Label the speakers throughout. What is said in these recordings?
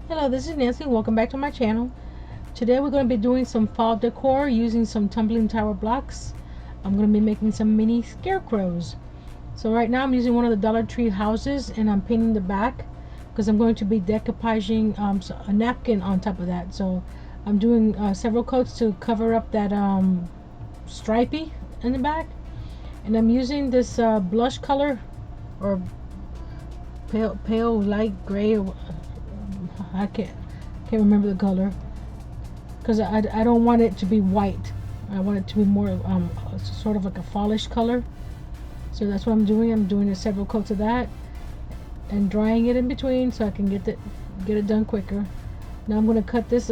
Speaker 1: Hello, this is Nancy. Welcome back to my channel. Today we're going to be doing some fall decor using some tumbling tower blocks. I'm going to be making some mini scarecrows. So right now I'm using one of the Dollar Tree houses and I'm painting the back because I'm going to be decoupaging a napkin on top of that. So I'm doing several coats to cover up that stripey in the back. And I'm using this blush color or pale light gray, or I can't remember the color, because I don't want it to be white. I want it to be more sort of like a fallish color. So that's what I'm doing. I'm doing several coats of that and drying it in between so I can get it done quicker. Now I'm going to cut this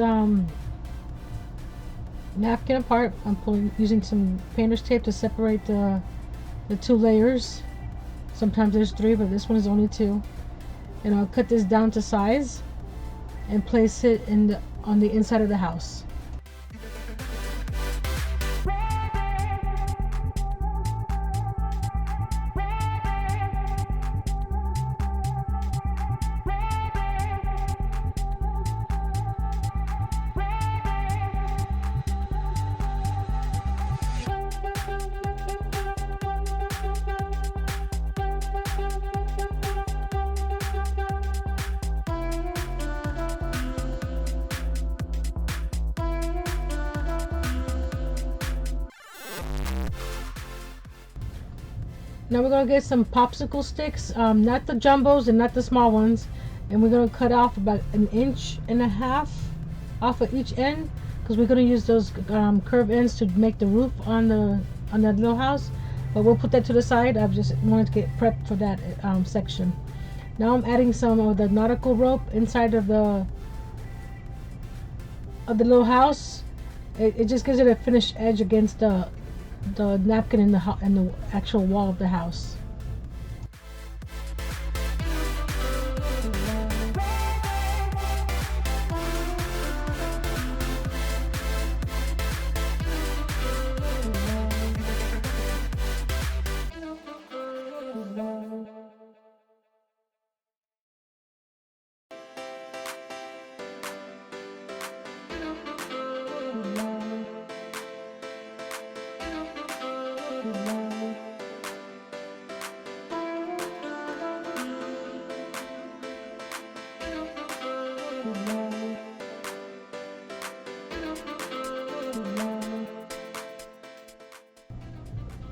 Speaker 1: napkin apart. I'm using some painter's tape to separate the two layers. Sometimes there's three, but this one is only two. And I'll cut this down to size and place it on the inside of the house. Now we're going to get some popsicle sticks, not the jumbos and not the small ones, and we're going to cut off about 1.5 inches off of each end because we're going to use those curved ends to make the roof on that little house. But we'll put that to the side. I've just wanted to get prepped for that section. Now I'm adding some of the nautical rope inside of the little house. It just gives it a finished edge against the napkin in the actual wall of the house.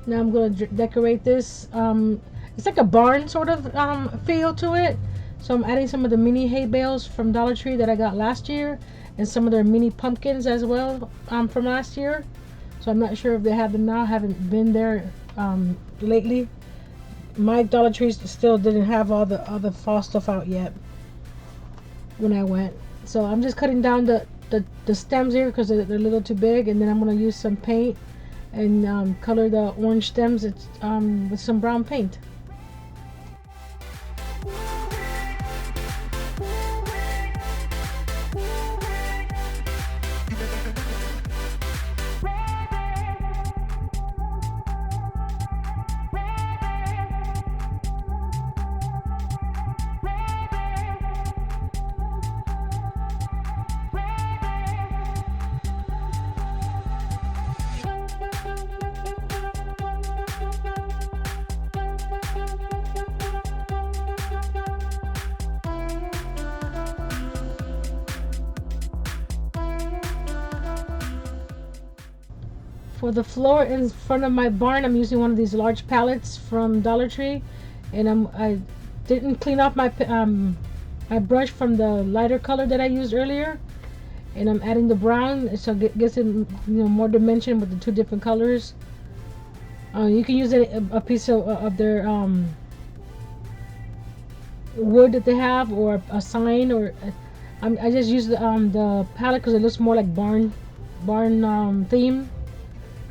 Speaker 1: Now I'm going to decorate this. It's like a barn sort of feel to it. So I'm adding some of the mini hay bales from Dollar Tree that I got last year, and some of their mini pumpkins as well from last year. So I'm not sure if they have them now. I haven't been there lately. My Dollar Trees still didn't have all the fall stuff out yet when I went. So I'm just cutting down the stems here because they're a little too big, and then I'm going to use some paint and color the orange stems with some brown paint. For the floor in front of my barn, I'm using one of these large pallets from Dollar Tree, and I didn't clean off my brush from the lighter color that I used earlier, and I'm adding the brown so it gives it more dimension with the two different colors. You can use a piece of their wood that they have, or a sign, or I just use the palette because it looks more like barn theme.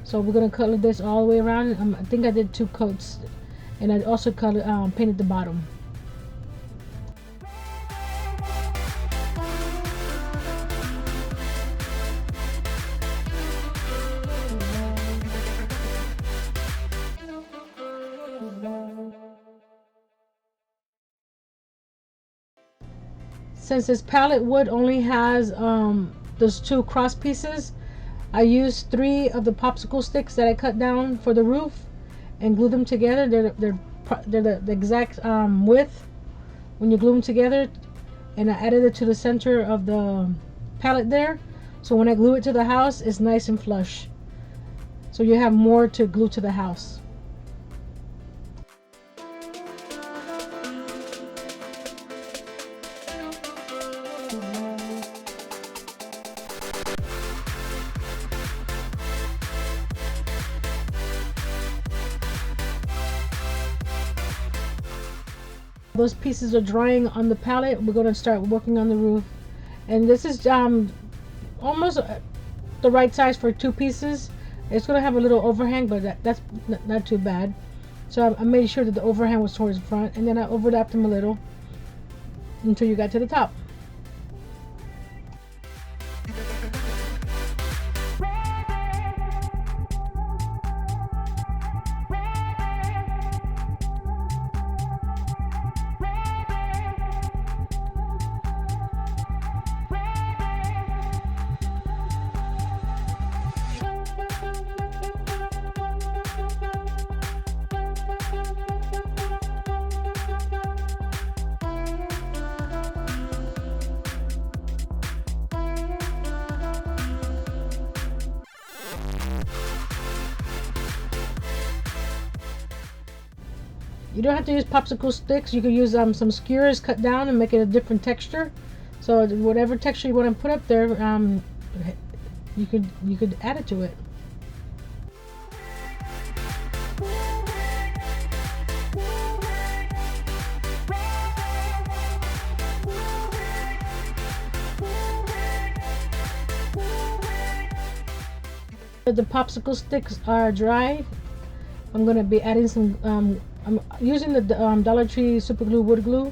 Speaker 1: So we're gonna color this all the way around. I think I did 2 coats, and I also painted the bottom. since this palette wood only has those two cross pieces, I used 3 of the popsicle sticks that I cut down for the roof and glue them together. They're the exact width when you glue them together, and I added it to the center of the palette there, so when I glue it to the house, it's nice and flush, so you have more to glue to the house. Those pieces are drying on the palette. We're going to start working on the roof, and this is almost the right size for 2 pieces. It's going to have a little overhang, but that's not too bad. So I made sure that the overhang was towards the front, and then I overlapped them a little until you got to the top. You don't have to use popsicle sticks. You could use some skewers cut down and make it a different texture. So whatever texture you want to put up there, you could add it to it. The popsicle sticks are dry. I'm going to be adding some I'm using the Dollar Tree super glue wood glue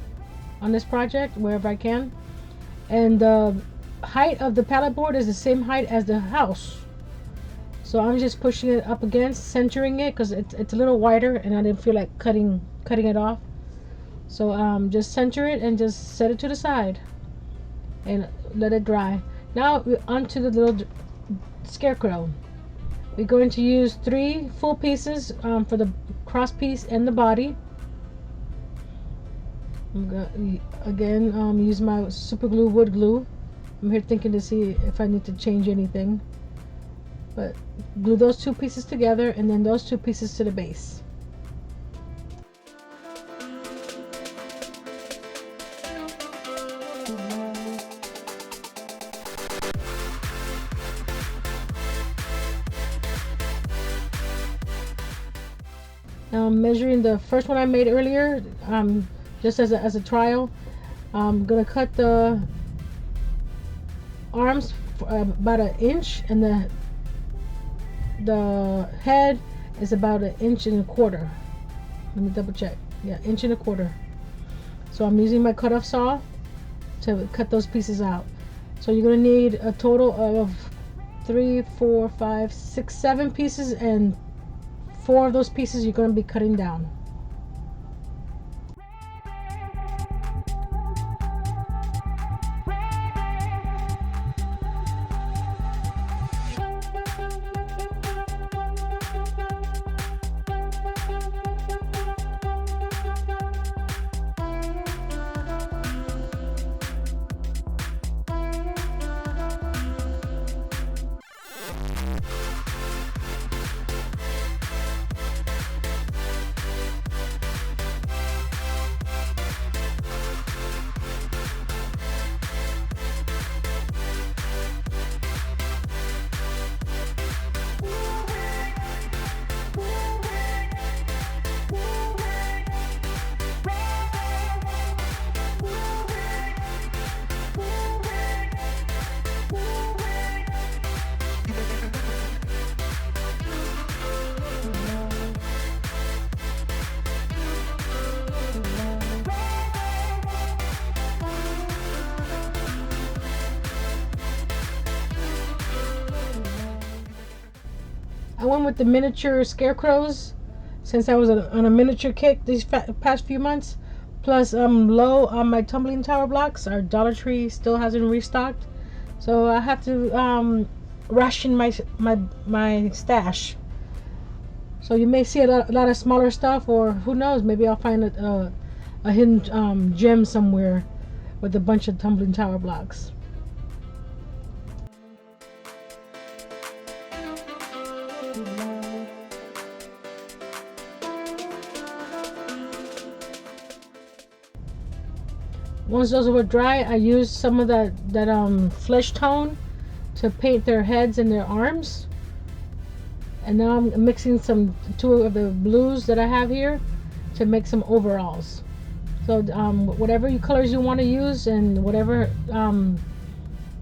Speaker 1: on this project wherever I can, and the height of the palette board is the same height as the house, so I'm just pushing it up against, centering it, because it's a little wider and I didn't feel like cutting it off. So just center it and just set it to the side and let it dry. Now onto the little scarecrow. We're going to use 3 full pieces for the cross piece and the body. I'm going to again use my super glue wood glue. I'm here thinking to see if I need to change anything, but glue those 2 pieces together and then those 2 pieces to the base. Now I'm measuring the first one I made earlier, just as a trial. I'm gonna cut the arms for about 1 inch, and the head is about 1.25 inches. Let me double check. Yeah, 1.25 inches. So I'm using my cutoff saw to cut those pieces out. So you're gonna need a total of 3, 4, 5, 6, 7 pieces, and 4 of those pieces you're going to be cutting down. I went with the miniature scarecrows since I was on a miniature kick these past few months, Plus, I'm low on my tumbling tower blocks. Our Dollar Tree still hasn't restocked, so I have to ration my stash. So you may see a lot of smaller stuff, or who knows, maybe I'll find a hidden gem somewhere with a bunch of tumbling tower blocks. Once those were dry, I used some of that flesh tone to paint their heads and their arms. And now I'm mixing two of the blues that I have here to make some overalls. So whatever colors you want to use and whatever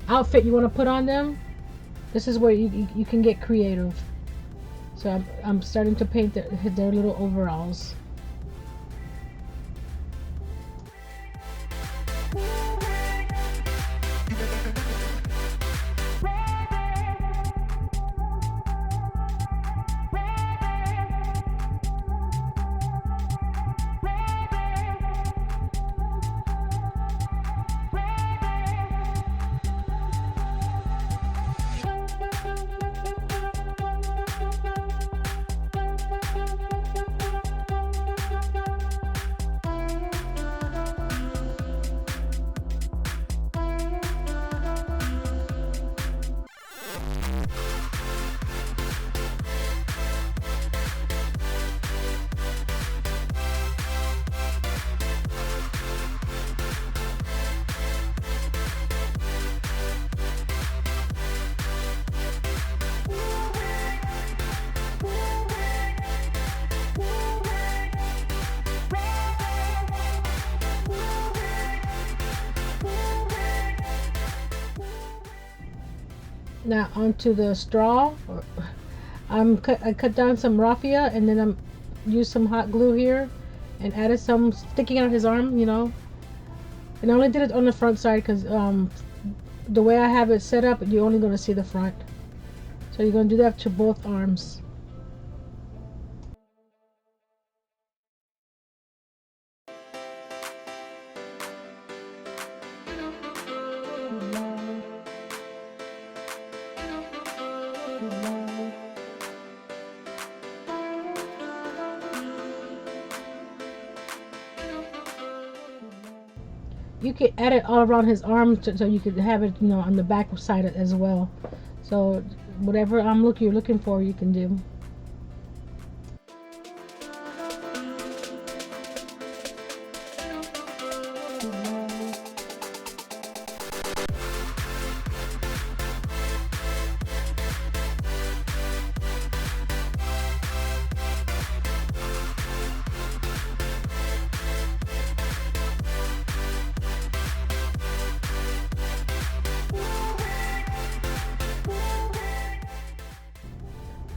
Speaker 1: outfit you want to put on them, this is where you can get creative. So I'm starting to paint their little overalls. Now onto the straw. I cut down some raffia, and then used some hot glue here and added some sticking out his arm, And I only did it on the front side because the way I have it set up, you're only going to see the front. So you're going to do that to both arms. You can add it all around his arm so you could have it, on the back side as well. So whatever you're looking for, you can do.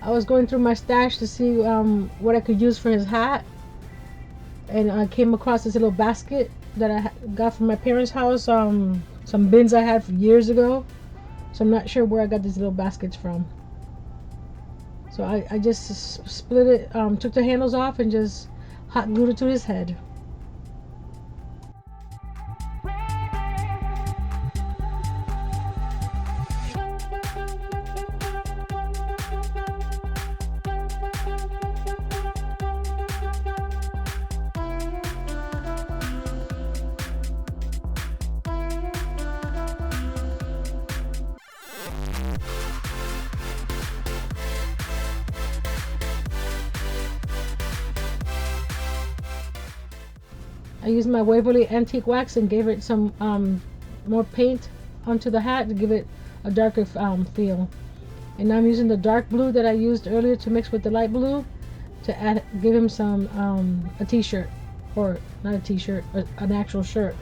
Speaker 1: I was going through my stash to see what I could use for his hat, and I came across this little basket that I got from my parents' house. Some bins I had from years ago, so I'm not sure where I got these little baskets from. So I just split it, took the handles off, and just hot glued it to his head. I used my Waverly Antique Wax and gave it some more paint onto the hat to give it a darker feel. And now I'm using the dark blue that I used earlier to mix with the light blue to give him some a t-shirt, or not a t-shirt, an actual shirt.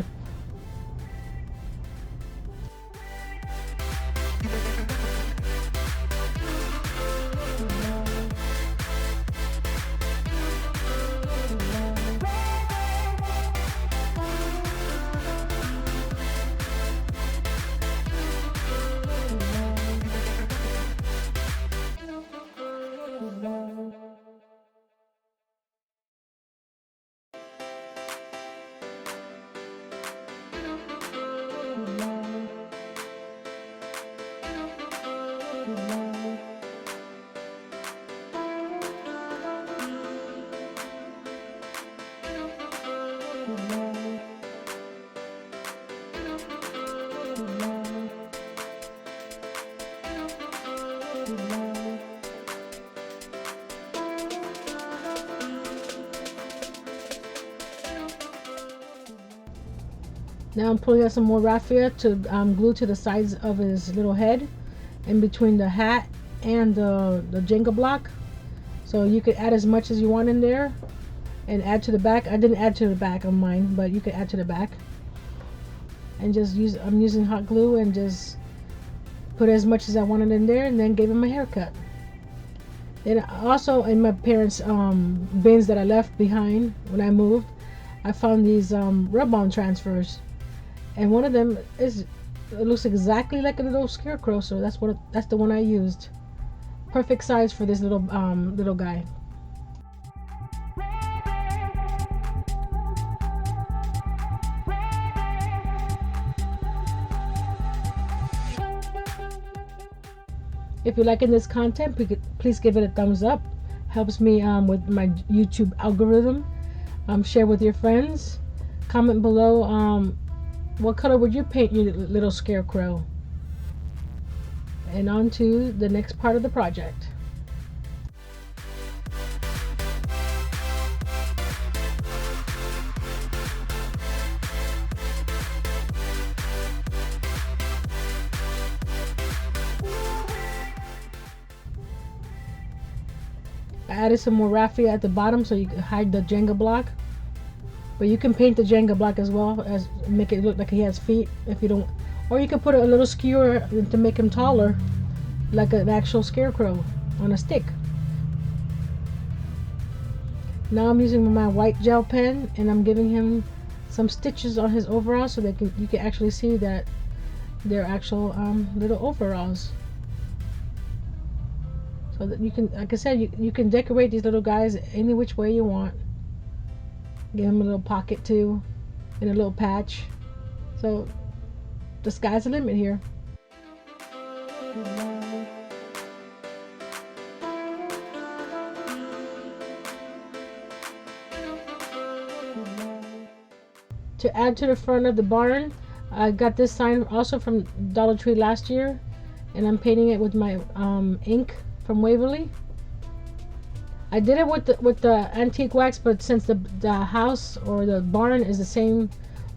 Speaker 1: Now I'm pulling out some more raffia to glue to the sides of his little head, in between the hat and the Jenga block. So you could add as much as you want in there, and add to the back. I didn't add to the back of mine, but you could add to the back. And just I'm using hot glue and just put as much as I wanted in there, and then gave him a haircut. Then also in my parents' bins that I left behind when I moved, I found these rub-on transfers, and one of them it looks exactly like a little scarecrow, so that's the one I used. Perfect size for this little guy. If you're liking this content, please give it a thumbs up. Helps me with my YouTube algorithm. Share with your friends. Comment below what color would you paint your little scarecrow. And on to the next part of the project. I added some more raffia at the bottom so you can hide the Jenga block. But you can paint the Jenga block as well, as make it look like he has feet if you don't. Or you can put a little skewer to make him taller, like an actual scarecrow on a stick. Now I'm using my white gel pen and I'm giving him some stitches on his overalls so that you can actually see that they're actual little overalls. So that you can, like I said, you can decorate these little guys any which way you want. Give him a little pocket too, and a little patch. So the sky's the limit here. To add to the front of the barn, I got this sign also from Dollar Tree last year, and I'm painting it with my ink from Waverly. I did it with the antique wax, but since the house or the barn is the same,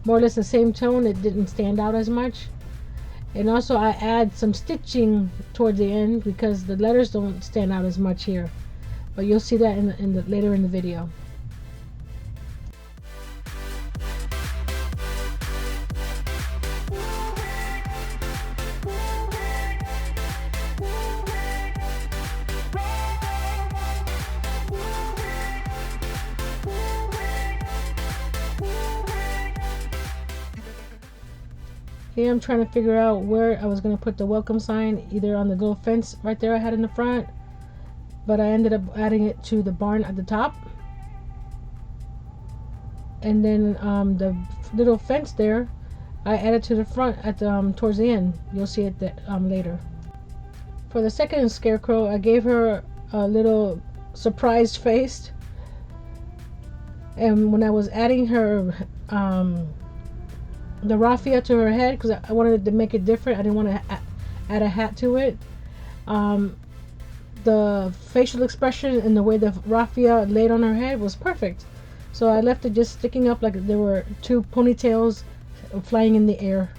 Speaker 1: more or less the same tone, it didn't stand out as much. And also I add some stitching toward the end because the letters don't stand out as much here, but you'll see that later in the video. Here I'm trying to figure out where I was going to put the welcome sign, either on the little fence right there I had in the front, but I ended up adding it to the barn at the top. And then the little fence there, I added to the front at towards the end. You'll see it later. For the second scarecrow, I gave her a little surprised face. And when I was adding her the raffia to her head, because I wanted to make it different, I didn't want to add a hat to it. The facial expression and the way the raffia laid on her head was perfect, so I left it just sticking up like there were two ponytails flying in the air.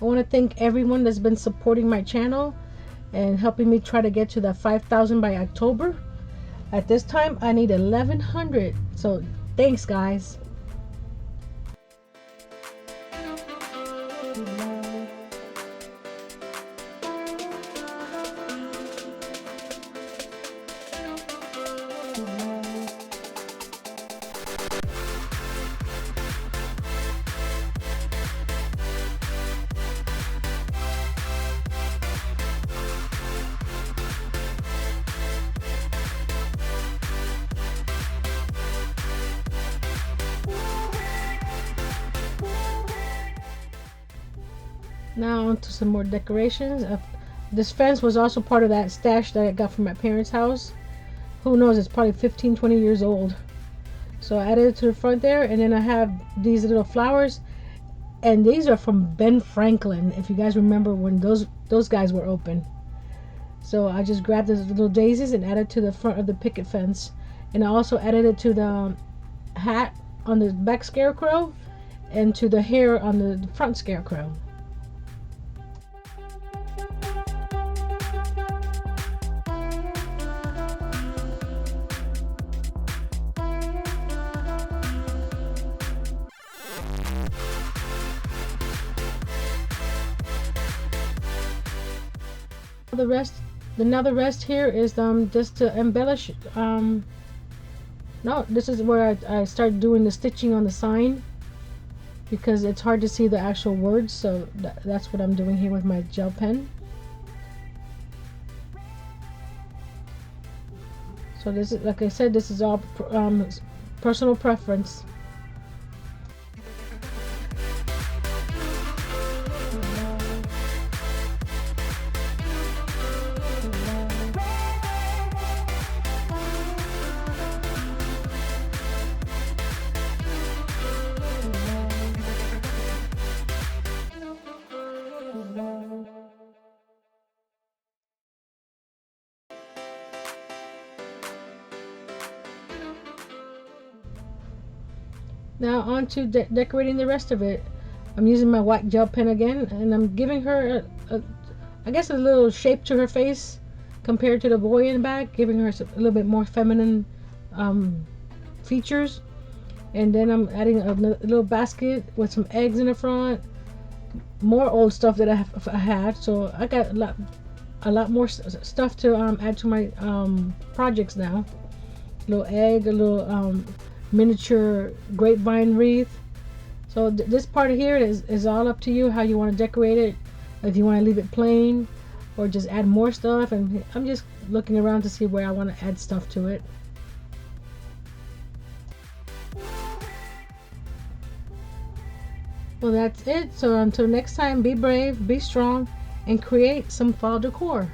Speaker 1: I want to thank everyone that's been supporting my channel and helping me try to get to that 5,000 by October. At this time, I need 1,100. So thanks, guys. Now onto some more decorations. This fence was also part of that stash that I got from my parents' house. Who knows, it's probably 15, 20 years old. So I added it to the front there, and then I have these little flowers, and these are from Ben Franklin, if you guys remember when those guys were open. So I just grabbed those little daisies and added to the front of the picket fence, and I also added it to the hat on the back scarecrow and to the hair on the front scarecrow. The rest here is just to embellish. No, this is where I start doing the stitching on the sign, because it's hard to see the actual words, so that's what I'm doing here with my gel pen. So this is, like I said, this is all personal preference. Now on to decorating the rest of it. I'm using my white gel pen again, and I'm giving her I guess a little shape to her face compared to the boy in the back, giving her a little bit more feminine features. And then I'm adding a little basket with some eggs in the front, more old stuff that I had. So I got a lot more stuff to add to my projects now. A little egg, a little miniature grapevine wreath. So this part here is all up to you how you want to decorate it. If you want to leave it plain or just add more stuff, and I'm just looking around to see where I want to add stuff to it. Well, that's it. So until next time, be brave, be strong, and create some fall decor.